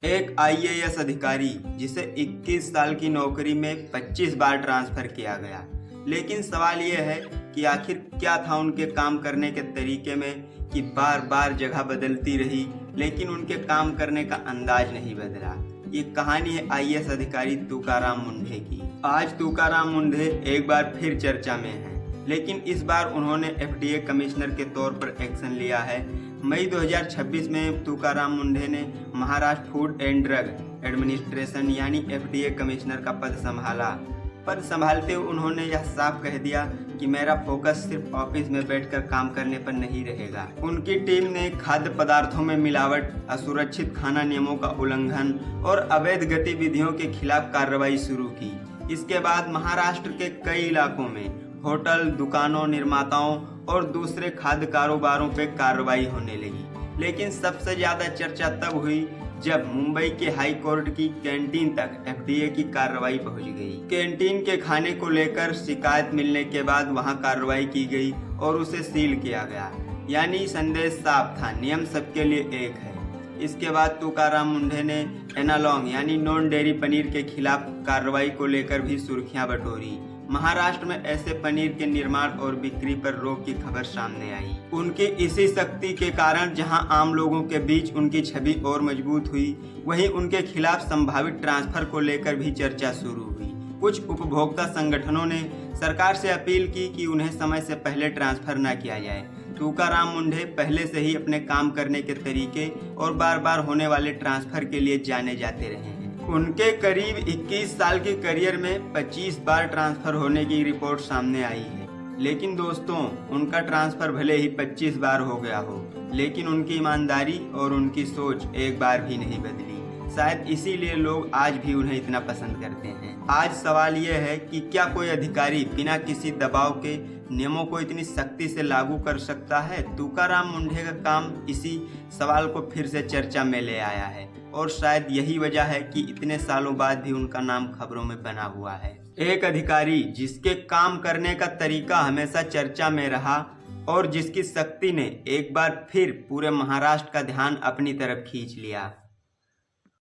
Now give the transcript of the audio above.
एक आईएएस अधिकारी जिसे 21 साल की नौकरी में 25 बार ट्रांसफर किया गया। लेकिन सवाल यह है कि आखिर क्या था उनके काम करने के तरीके में कि बार बार जगह बदलती रही, लेकिन उनके काम करने का अंदाज नहीं बदला। ये कहानी है आईएएस अधिकारी तुकाराम मुंढे की। आज तुकाराम मुंढे एक बार फिर चर्चा में हैं, लेकिन इस बार उन्होंने एफडीए कमिश्नर के तौर पर एक्शन लिया है। मई 2026 में तुकाराम मुंढे ने Maharashtra food and drug administration यानी एफडीए कमिश्नर का पद संभाला। पद संभालते हुए उन्होंने यह साफ कह दिया कि मेरा फोकस सिर्फ ऑफिस में बैठकर काम करने पर नहीं रहेगा। उनकी टीम ने खाद्य पदार्थों में मिलावट, असुरक्षित खाना नियमों का उल्लंघन और अवैध गतिविधियों के खिलाफ कार्रवाई शुरू की। इसके बाद महाराष्ट्र के कई इलाकों में होटल, दुकानों, निर्माताओं और दूसरे खाद्य कारोबारों पर कार्रवाई होने लगी। लेकिन सबसे ज्यादा चर्चा तब हुई जब मुंबई के हाई कोर्ट की कैंटीन तक एफडीए की कार्रवाई पहुंच गई। कैंटीन के खाने को लेकर शिकायत मिलने के बाद वहां कार्रवाई की गई और उसे सील किया गया। यानी संदेश साफ था, नियम सबके लिए एक है। इसके बाद तुकाराम मुंढे ने एनालॉन्ग यानी नॉन डेयरी पनीर के खिलाफ कार्रवाई को लेकर भी सुर्खियां बटोरी। महाराष्ट्र में ऐसे पनीर के निर्माण और बिक्री पर रोक की खबर सामने आई। उनकी इसी शक्ति के कारण जहां आम लोगों के बीच उनकी छवि और मजबूत हुई, वहीं उनके खिलाफ संभावित ट्रांसफर को लेकर भी चर्चा शुरू हुई। कुछ उपभोक्ता संगठनों ने सरकार से अपील की कि उन्हें समय से पहले ट्रांसफर न किया जाए। तुकाराम मुंढे पहले से ही अपने काम करने के तरीके और बार बार होने वाले ट्रांसफर के लिए जाने जाते रहे हैं। उनके करीब 21 साल के करियर में 25 बार ट्रांसफर होने की रिपोर्ट सामने आई है। लेकिन दोस्तों, उनका ट्रांसफर भले ही 25 बार हो गया हो, लेकिन उनकी ईमानदारी और उनकी सोच एक बार भी नहीं बदली। शायद इसीलिए लोग आज भी उन्हें इतना पसंद करते हैं। आज सवाल यह है कि क्या कोई अधिकारी बिना किसी दबाव के नियमों को इतनी सख्ती से लागू कर सकता है? तुकाराम मुंढे का काम इसी सवाल को फिर से चर्चा में ले आया है और शायद यही वजह है कि इतने सालों बाद भी उनका नाम खबरों में बना हुआ है। एक अधिकारी जिसके काम करने का तरीका हमेशा चर्चा में रहा और जिसकी शक्ति ने एक बार फिर पूरे महाराष्ट्र का ध्यान अपनी तरफ खींच लिया।